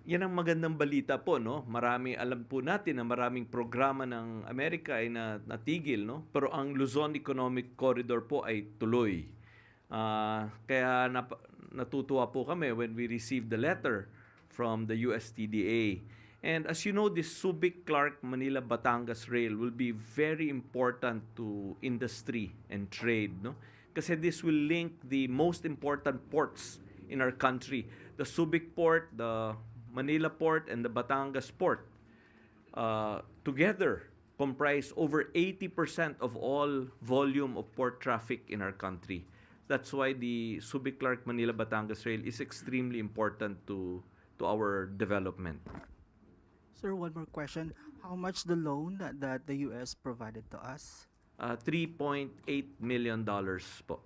Yan ang magandang balita po, no? Alam po natin na maraming programa ng Amerika ay natigil, no? Pero ang Luzon Economic Corridor po ay tuloy. Kaya natutuwa po kami when we received the letter from the USTDA. And as you know, this Subic, Clark, Manila, Batangas Rail will be very important to industry and trade, no? Kasi this will link the most important ports in our country. The Subic Port, the Manila Port, and the Batangas Port together comprise over 80% of all volume of port traffic in our country. That's why the Subic, Clark, Manila, Batangas Rail is extremely important to our development. Sir, one more question. How much the loan that the US provided to us? $3.8 million po.